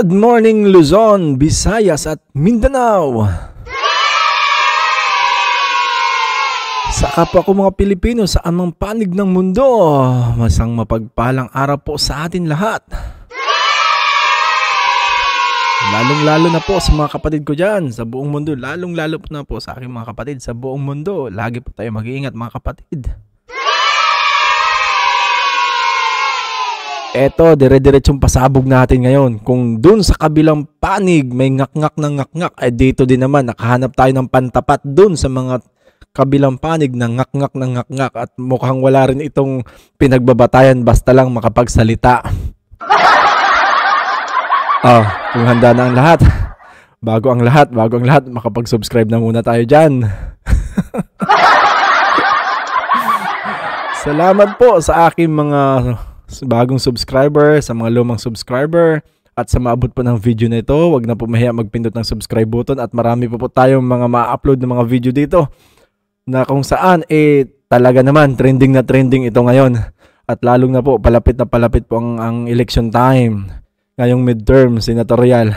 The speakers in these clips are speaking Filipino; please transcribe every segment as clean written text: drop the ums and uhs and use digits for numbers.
Good morning Luzon, Visayas at Mindanao. Sa kapwa ko mga Pilipino sa anumang panig ng mundo, masang mapagpalang araw po sa atin lahat. Lalong-lalo na po sa mga kapatid ko dyan sa buong mundo. Lalong-lalo po na po sa aking mga kapatid sa buong mundo. Lagi po tayo mag-iingat mga kapatid. Eto, dire-diretsong pasabog natin ngayon. Kung dun sa kabilang panig may ngak-ngak na ngak-ngak, ay dito din naman nakahanap tayo ng pantapat dun sa mga kabilang panig na ngak-ngak na ngak-ngak. At mukhang wala rin itong pinagbabatayan basta lang makapagsalita. Kung handa na ang lahat, bago ang lahat, makapag-subscribe na muna tayo dyan. Salamat po sa aking mga bagong subscriber, sa mga lumang subscriber, at sa maabot po ng video na ito. Huwag na po mahiya magpindot ng subscribe button, at marami po tayong mga ma-upload ng mga video dito na kung saan talaga naman trending na trending ito ngayon. At lalong na po palapit po ang election time ngayong midterm senatorial.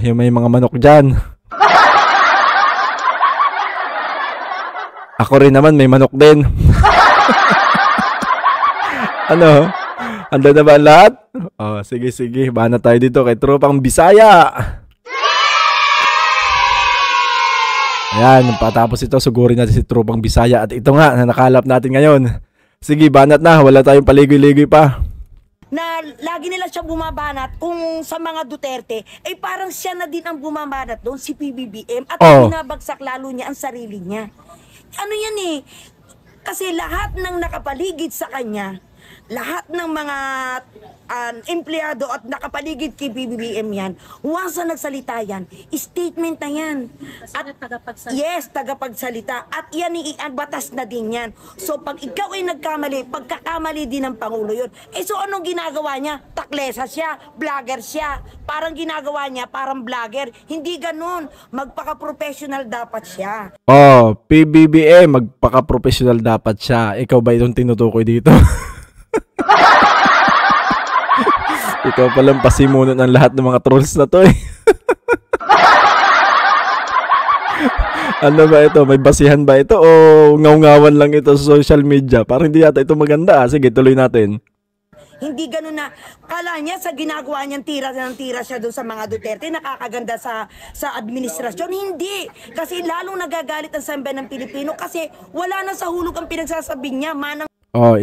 Yung may mga manok dyan. Ako rin naman may manok din. Ano? Handa na ba ang lahat? Sige. Bana tayo dito kay Tropang Bisaya. Ayan, patapos ito, sugurin natin si Tropang Bisaya. At ito nga, na nakalap natin ngayon. Sige, banat na. Wala tayong paligoy-ligoy pa. Na lagi nila siya bumabanat kung sa mga Duterte, parang siya na din ang bumabanat doon, si PBBM. At binabagsak lalo niya ang sarili niya. Ano yan kasi lahat ng nakapaligid sa kanya, lahat ng mga empleyado at nakapaligid kay BBM yan, once na nagsalita yan, statement na yan. At yes, tagapagsalita. At yan, batas na din yan. So pag ikaw ay nagkamali, pagkakamali din ng Pangulo yun. So anong ginagawa niya? Taklesa siya, vlogger siya. Parang ginagawa niya, parang vlogger. Hindi ganun. Magpaka-professional dapat siya. PBBM, magpaka-professional dapat siya. Ikaw ba itong tinutukoy dito? Ikaw palang pasimuno ng lahat ng mga trolls na to Ano ba ito? May basihan ba ito? O ngaw-ngawan lang ito sa social media? Parang hindi yata ito maganda. Sige, tuloy natin. Hindi ganun na. Kala niya sa ginagawa niyang tira siya doon sa mga Duterte, nakakaganda sa administrasyon. Hindi. Kasi lalong nagagalit ang sambayan ng Pilipino kasi wala na sa hulog ang pinagsasabi niya.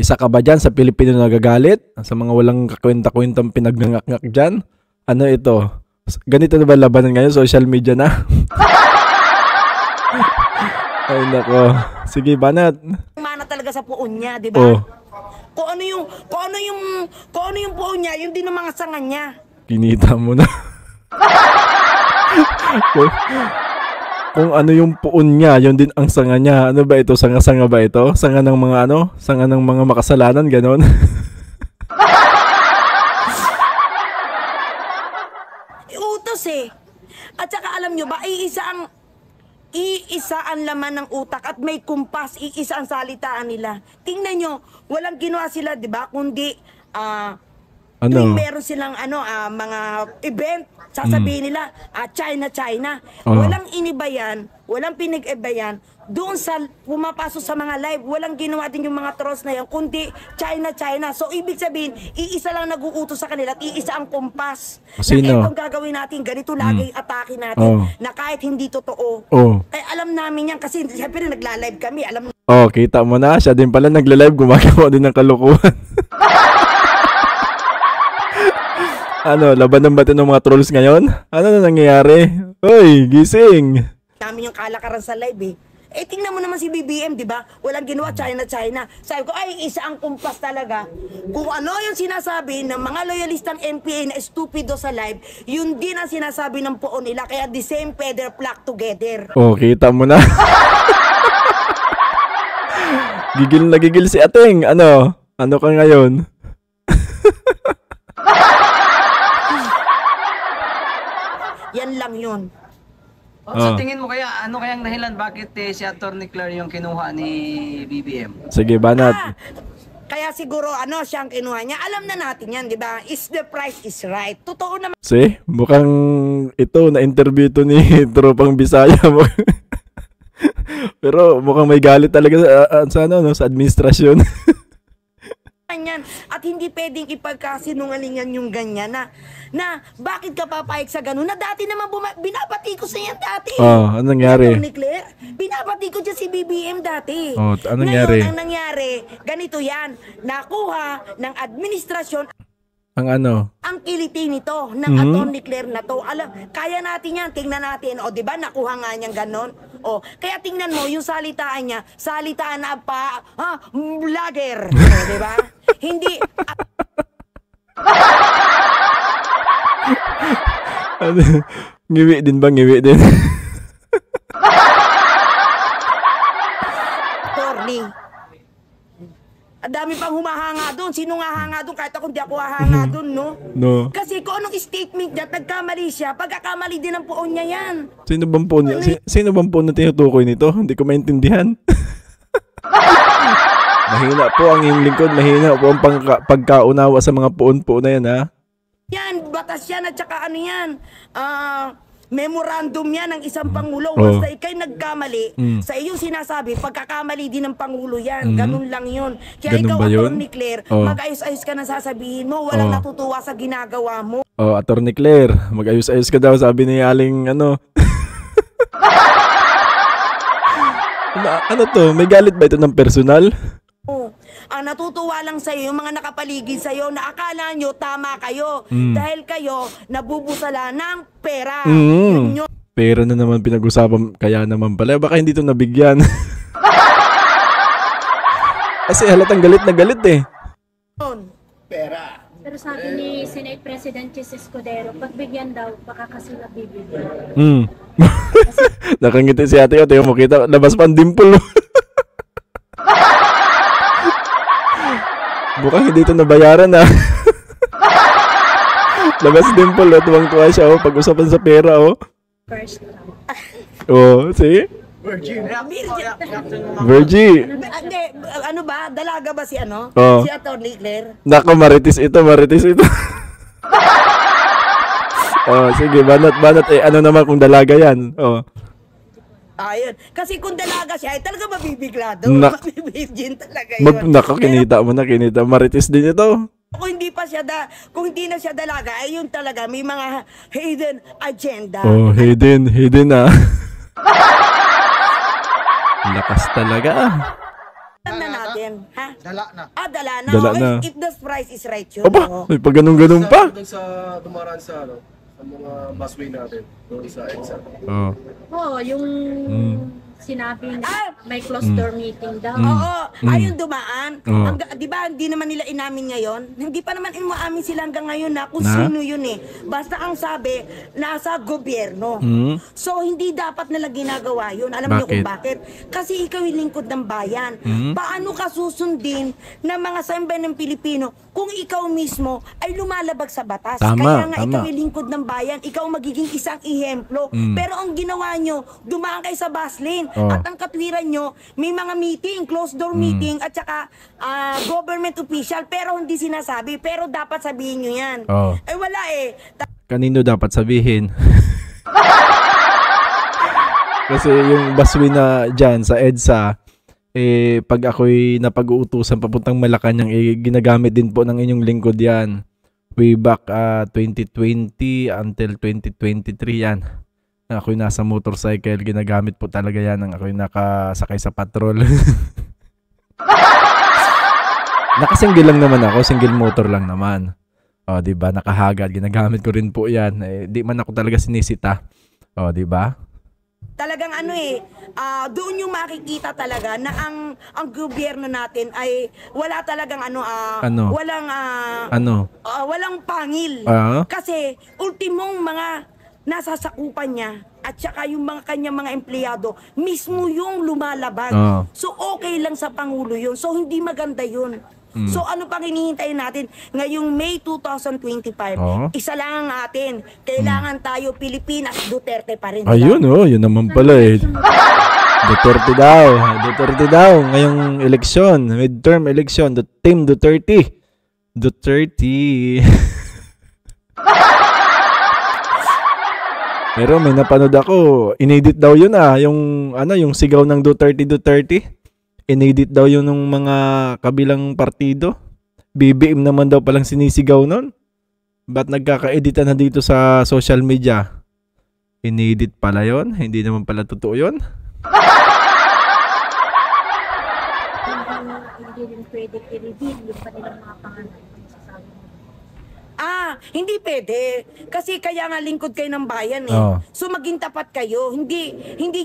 Isa ka ba dyan sa Pilipino na nagagalit? Sa mga walang kakwenta-kwentang pinagnangak-ngak dyan? Ano ito? Ganito na ba labanan ngayon? Social media na? Ay nako. Sige, banat. Mana talaga sa puon niya, di ba? Kung ano yung puon niya, yun din ang mga sanga niya. Kinita mo na. Kung ano yung puon niya, yun din ang sanga niya. Ano ba ito? Sanga-sanga ba ito? Sanga ng mga Sanga ng mga makasalanan, ganon? Utos At saka alam nyo ba, iisa ang laman ng utak at may kumpas, iisa ang salitaan nila. Tingnan nyo, walang ginawa sila, di ba? Kundi, meron silang mga event, sasabihin nila, China. Walang inibayan, walang pinag-ibayan. Doon sa pumapasok sa mga live, walang ginawa din yung mga trolls na yan, kundi China. So, ibig sabihin, iisa lang nag-uutos sa kanila at iisa ang kumpas. Sino? Na itong gagawin natin, ganito lagi atake natin, na kahit hindi totoo. Kaya alam namin yan, kasi siyempre nagla-live kami, alam. Kita mo na, siya din pala nagla-live, gumagawa din ng kalukuhan. Laban ng batin ng mga trolls ngayon? Ano na nangyayari? Hoy, gising! Namin yung kalakaran sa live tingnan mo naman si BBM, di ba? Walang ginawa, China. Sabi ko, isa ang kumpas talaga. Kung ano yung sinasabi ng mga loyalistang NPA na estupido sa live, yun din ang sinasabi ng poon nila. Kaya the same feather flock together. Kita mo na. Gigil na gigil si Ating. Ano ka ngayon? Yan lang yun. Sa tingin mo kaya, ano kayang dahilan bakit si Atty. Claire yung kinuha ni BBM? Sige, banat. Kaya siguro siyang kinuha niya. Alam na natin yan, di ba? Is the price is right. Totoo naman See, mukhang ito na-interview to ni Tropang Bisaya. Pero mukhang may galit talaga sa administrasyon. yan. At hindi pwedeng ipagkasinungalingan yung ganyan na bakit ka papayag sa ganun? Na dati naman binabatikos na yan dati. Oh, anong nangyari? Atty. Claire, binabatikos dyan si BBM dati. Oh, anong nangyari? Ngayon, ang nangyari, ganito yan. Nakuha ng administrasyon ang kiliti nito ng Atty. Claire na to. Alam, kaya natin yan, tingnan natin. O, di ba, nakuha nga niyang ganon. O, kaya tingnan mo, yung salitaan niya, salitaan na vlogger. O, di ba? Hindi, Ngiwi din ba? Ngiwi din. attorney. Ang dami pang humahanga doon. Sino nga hanga doon? Kahit ako hindi ako hahanga doon, no? No. Kasi kung anong statement niya, nagkamali siya, pagkakamali din ang poon niya yan. Sino bang po sino bang po na tinutukoy nito? Hindi ko maintindihan. Mahina po ang iyong lingkod. Mahina po ang pagkaunawa sa mga puon-puon na yan, ha? Yan, batas yan at saka yan, memorandum yan ng isang Pangulo. Oh. Basta ikay nagkamali, sa iyong sinasabi, pagkakamali din ng Pangulo yan. Ganun lang yun. Kaya Ganun ikaw, ba yun? Atty. Claire, Oh. mag-ayos-ayos ka na sasabihin mo, walang Oh. natutuwa sa ginagawa mo. Oh, Atty. Claire, mag-ayos-ayos ka daw, sabi ni Aling ano to? May galit ba ito ng personal? Oh. Natutuwa lang sa'yo yung mga nakapaligid sa'yo na akala nyo tama kayo dahil kayo nabubusala ng pera. Yun yun. Pera na naman pinag-usapan, kaya naman pala. Baka hindi to nabigyan. Kasi halatang galit na galit eh. Pero sabi ni Senate President Chis Escudero, pagbigyan daw, baka kasi nabibigyan. Nakangiti si ate, ate mo kita, labas pa ang dimple. Bukang hindi ito nabayaran na. Labas dimple, tuwang-tuwa siya, pag-usapan sa pera, First time. see? Virgin. Virgie. Hindi, ano ba? Dalaga ba si Oh. Si Atty. Claire? Nako, maritis ito. Sige, banat. Ano naman kung dalaga yan? Ayun. Kasi kung dalaga siya, ay talaga mabibigla doon. Mabibigin talaga yun. Nako, kinita mo na. Maritis din ito. Kung hindi na siya dalaga, ay yun talaga, may mga hidden agenda. Oh, hidden Lakas talaga. Alam na natin, ha? Dala na. Dala na. Dala na. If the price is right yun. Opa, may pag ganun pa. Doon sa dumaraan sa sa mga busway natin, doon sa EDSA. Oh. Oo, yung sinabing may closed door meeting daw. Oo, ayun dumaan. Oo. Di ba, hindi naman nila inamin ngayon? Hindi pa naman inaamin sila hanggang ngayon na kung Na? sino yun eh. Basta ang sabi, nasa gobyerno. So, hindi dapat nila ginagawa yun. Alam niyo kung bakit? Kasi ikaw yung lingkod ng bayan. Paano ka susundin ng mga sambayan ng Pilipino kung ikaw mismo ay lumalabag sa batas? Tama, Kaya nga tama. ikaw yung lingkod ng bayan, ikaw magiging isang ihemplo. Pero ang ginawa nyo, dumaan kayo sa bus lane. Oh. At ang katwiran nyo, may mga meeting, closed door meeting, at saka government official, pero hindi sinasabi. Pero dapat sabihin nyo yan. Oh. Eh wala eh. Kanino dapat sabihin? Kasi yung busway na dyan sa EDSA, pag ako'y napag-uutusan papuntang Malacanang, ginagamit din po ng inyong lingkod yan. Way back 2020 until 2023 yan. Ako'y nasa motorcycle, ginagamit po talaga yan ng ako'y nakasakay sa patrol. Nakasingle lang naman ako, single motor lang naman. O, di ba? Nakahagad, ginagamit ko rin po yan. Di man ako talaga sinisita. O, di ba? Talagang doon yung makikita talaga na ang gobyerno natin ay wala talagang walang pangil. Kasi ultimong mga nasasakupan niya at saka yung mga kanyang mga empleyado mismo yung lumalabag. So okay lang sa Pangulo yun. So hindi maganda yun. So ano pang hinihintay natin? Ngayong May 2025, isa lang ang atin. Kailangan tayo Pilipinas, Duterte pa rin. Ayun, yun naman pala eh. Duterte daw. Duterte daw. Ngayong eleksyon, midterm election, Team Duterte. Duterte. Pero may napanood ako, inedit daw yun yung sigaw ng Duterte. Inedit daw yun ng mga kabilang partido. BBM naman daw palang sinisigaw nun. Ba't nagkaka-editan na dito sa social media? Inedit pala yun? Hindi naman pala totoo yun? Hindi rin pwede i-reveal yung kanilang mga pangalan. Hindi pwede. Kasi kaya nga lingkod kayo ng bayan Oo. So maging tapat kayo. Hindi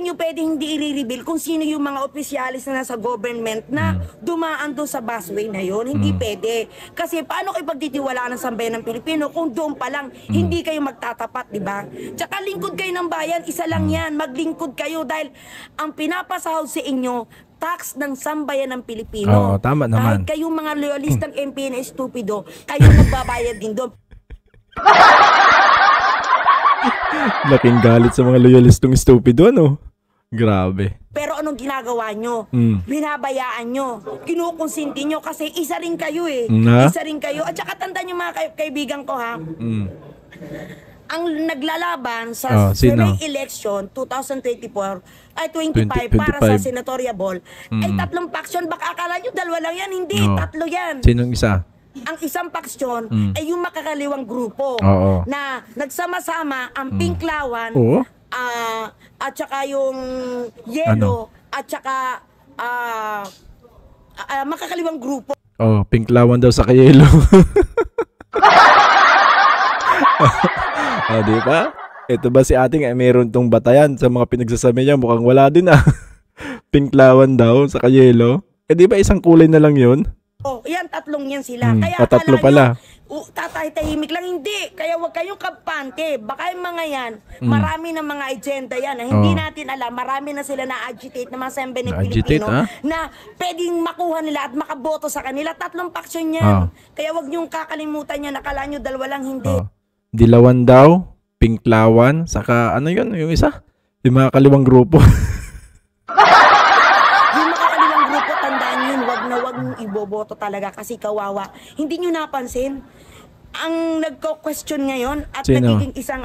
nyo pwede hindi i-reveal kung sino yung mga opisyalis na nasa government na dumaan doon sa busway na yun. Hindi pwede. Kasi paano kayo pagtitiwalaan ng sambayan ng Pilipino kung doon pa lang hindi kayo magtatapat, di ba? Tsaka lingkod kayo ng bayan, isa lang yan. Maglingkod kayo dahil ang pinapasahod sa inyo, tax ng sambayan ng Pilipino. Oo, tama naman. Kahit kayong mga loyalistang MP na estupido, kayo nagbabayad din doon. Laking galit sa mga loyalistong stupido, ano? Grabe. Pero anong ginagawa nyo? Binabayaan nyo. Kinukonsinti nyo kasi isa rin kayo eh. Na? Isa rin kayo. At saka tandaan nyo mga kaibigan ko ha, ang naglalaban sa sino? election 2024 ay 25 para sa senatorial ball ay tatlong faction. Baka akala nyo dalawa lang yan. Hindi, tatlo yan. Sinong isa? Ang isang faction ay yung makakaliwang grupo Oo. na nagsama-sama ang Pinklawan Oo. at saka yung Yellow at saka makakaliwang grupo. Oh, Pinklawan daw sa Kayelo. Di ba? Ito ba si ating meron tong batayan sa mga pinagsasabi niya? Mukhang wala din Pinklawan daw sa Kayelo. Di ba isang kulay na lang yun? Yan, tatlong yan sila. Kaya tatlo akala pala. nyo, tatahimik lang. Hindi. Kaya huwag kayong kampante. Baka yung mga yan, marami na mga agenda yan. Hindi natin alam. Marami na sila na-agitate na mga sembe ng Pilipino na pwedeng makuha nila at makaboto sa kanila. Tatlong faction yan. Kaya huwag nyong kakalimutan yan. Akala nyo dalawa lang, hindi. Dilawan daw, Pinklawan, saka ano yun, yung isa? Yung mga kaliwang grupo. Yung makakaliwang grupo, tandaan yun, wag nung iboboto talaga kasi kawawa. Hindi nyo napansin? Ang nagko-question ngayon at Sino? nagiging isang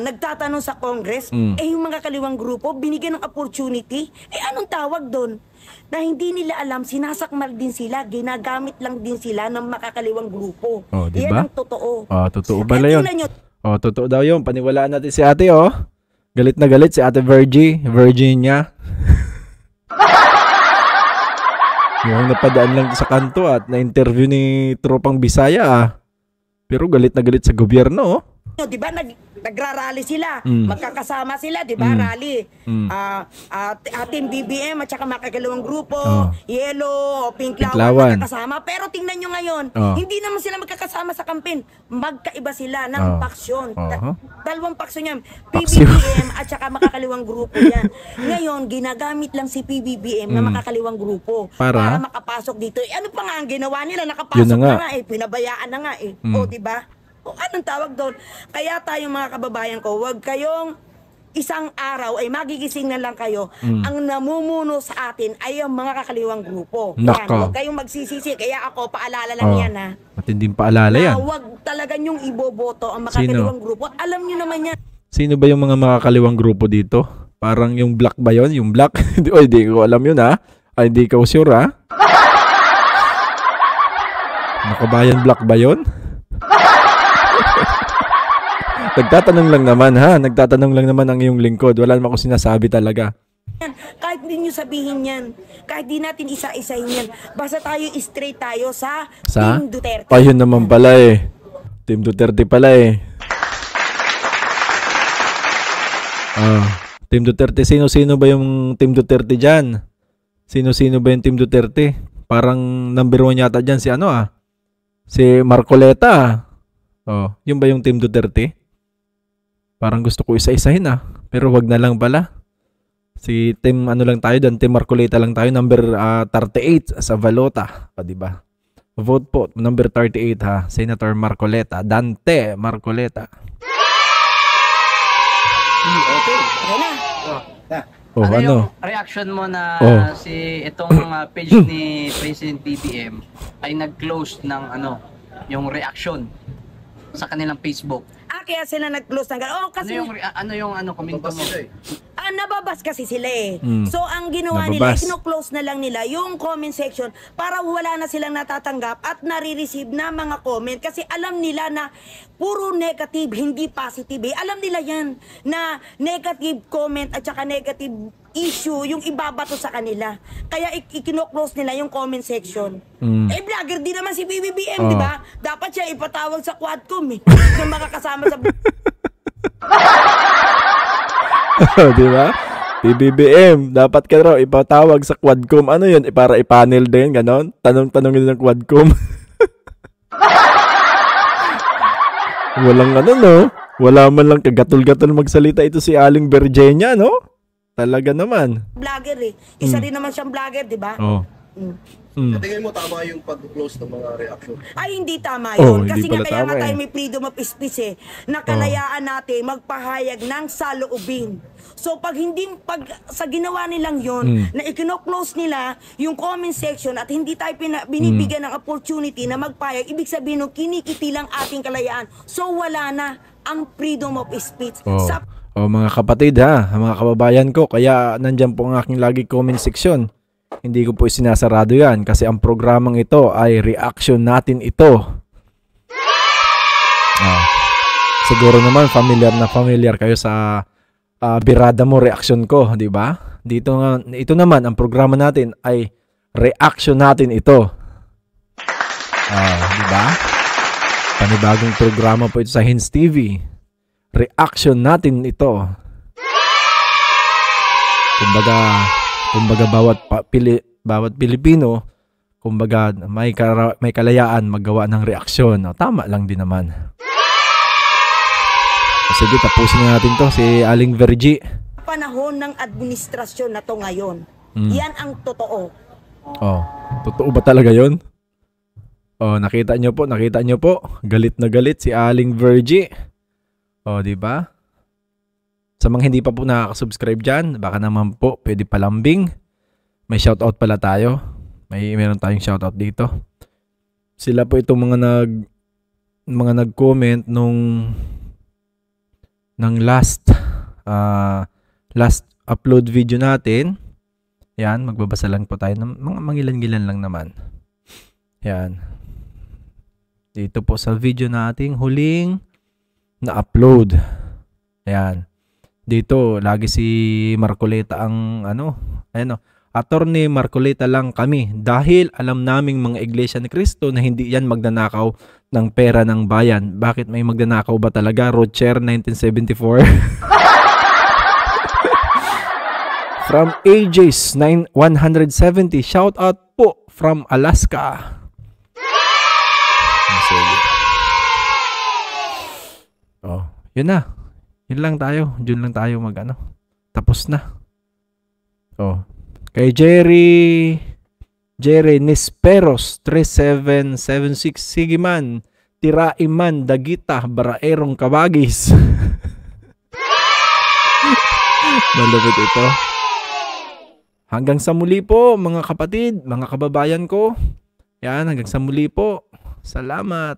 nagtatanong sa Congress, yung mga kaliwang grupo, binigyan ng opportunity, anong tawag doon? Na hindi nila alam, sinasakmal din sila, ginagamit lang din sila ng makakaliwang grupo. Diba? Yan ang totoo. Totoo pala yun. Tingnan nyo, Totoo daw yun. Paniwalaan natin si ate, Galit na galit si ate Virginia. Yung napadaan lang sa kanto at na-interview ni Tropang Bisaya, Pero galit na galit sa gobyerno, di ba nagrarally sila, magkakasama sila, di ba, rally. Team BBM at saka makakalawang grupo, Yellow, Pinklawan, magkakasama. Pero tingnan nyo ngayon, hindi naman sila magkakasama sa campaign. Magkaiba sila ng paksyon. Dalawang paksyon yan. PBBM at saka makakaliwang grupo yan. Ngayon, ginagamit lang si PBBM na makakaliwang grupo para makapasok dito. Ano pa nga ang ginawa nila? Nakapasok na nga pinabayaan na nga O, di ba? O, anong tawag doon? Kaya tayong mga kababayan ko, huwag kayong isang araw ay magigising na lang kayo. Ang namumuno sa atin ay ang mga kakaliwang grupo. Yan, huwag kayong magsisisi. Kaya ako, paalala lang yan ha. Matinding paalala yan. Huwag talaga nyong iboboto ang makakaliwang grupo. Alam nyo naman yan. Sino ba yung mga makakaliwang grupo dito? Parang yung black ba yun? Yung black? Hindi ko alam yun ha. Ay, hindi ka sure ha. Makabayan black ba yun? Nagtatanong lang naman ha. Nagtatanong lang naman ang iyong lingkod. Wala naman akong sinasabi talaga. Kahit hindi nyo sabihin yan. Kahit di natin isa-isahin yan. Basta tayo straight tayo sa Team Duterte. Ayun naman pala Team Duterte pala Team Duterte. Sino-sino ba yung Team Duterte dyan? Sino-sino ba yung Team Duterte? Parang number 1 yata dyan si si Marcoleta. Yun ba yung Team Duterte? Parang gusto ko isa-isahin pero wag na lang pala. Si Team lang tayo doon, Team Marcoleta lang tayo, number 38 sa Valota, di ba? Vote po number 38 ha, Senator Marcoleta, Dante Marcoleta. Okay. Ayan na. Oh, Ano ano? yung reaction mo na Oh. si itong page ni President BBM ay nag-close ng yung reaction sa kanilang Facebook? Kaya sila nag-close ng gano'n. Kasi komento mo? Sila eh. nababas kasi sila eh. Mm. So, ang ginawa Nababas. nila, kino-close na lang nila yung comment section para wala na silang natatanggap at nare-receive na mga comment. Kasi alam nila na puro negative, hindi positive eh. Alam nila yan na negative comment at saka negative issue yung ibabato sa kanila. Kaya ikino-close nila yung comment section. Mm. Eh, vlogger din naman si BBBM, Oh. di ba? Dapat siya ipatawag sa Quadcom eh. Yung makakasama sa Di ba? PBBM, dapat ka raw ipatawag sa Quadcom. Ano yun? Para i-panel din, ganon? Tanong-tanongin ng Quadcom. Walang no? Wala man lang kagatul-gatul magsalita ito si Aling Virginia, no? Talaga naman. vlogger eh. Isa rin naman siyang vlogger, di ba? Oh. Mm. Sa tingin mo tama yung pag-close ng mga reaction? Ay, hindi tama Oh, yun. hindi Kasi nga pala kaya tama nga tayo eh. may freedom of speech eh. Nakalayaan natin magpahayag ng saloobin. So pag sa ginawa nilang yon na ikino-close nila yung comment section at hindi tayo binibigyan ng opportunity na magpahayag, ibig sabihin nung kinikiti lang ating kalayaan. So wala na ang freedom of speech. Oh. Sa Mga kapatid ha, mga kababayan ko, kaya nandyan po ang aking lagi comment section. Hindi ko po sinasarado yan kasi ang programang ito ay reaction natin ito. Siguro naman familiar kayo sa birada mo reaction ko, di ba? Ito naman ang programa natin ay reaction natin ito. Di ba? Panibagong programa po ito sa Hints TV. Reaction natin ito. Kumbaga bawat Pilipino, kumbaga may kalayaan maggawa ng reaksyon. Tama lang din naman. Sige, tapusin na natin to si Aling Virgie. panahon ng administrasyon na to ngayon, yan ang totoo. Oh, totoo ba talaga 'yon? Oh, nakita nyo po, galit na galit si Aling Virgie. Oh, di ba? Sa mga hindi pa po nakaka-subscribe dyan, baka naman po pwede palambing. May shoutout pala tayo. Meron tayong shoutout dito. Sila po itong mga nag-comment ng last upload video natin. Yan, magbabasa lang po tayo ng mga mangilan-gilan lang naman. Yan. Dito po sa video nating huling na-upload. Ayan. Dito, lagi si Marcoleta ang Attorney Marcoleta lang kami dahil alam naming mga Iglesia ni Cristo na hindi yan magnanakaw ng pera ng bayan. Bakit may magnanakaw ba talaga? Rocher 1974. From AJ's 170, shout out po from Alaska. Oh, yun na. Yun lang tayo. Yun lang tayo Tapos na. Oh. Kay Jerry Nisperos 3776, sige man, tiraiman dagita baraerong kabagis. Malapit ito. Hanggang sa muli po mga kapatid, mga kababayan ko. Yan, hanggang sa muli po. Salamat.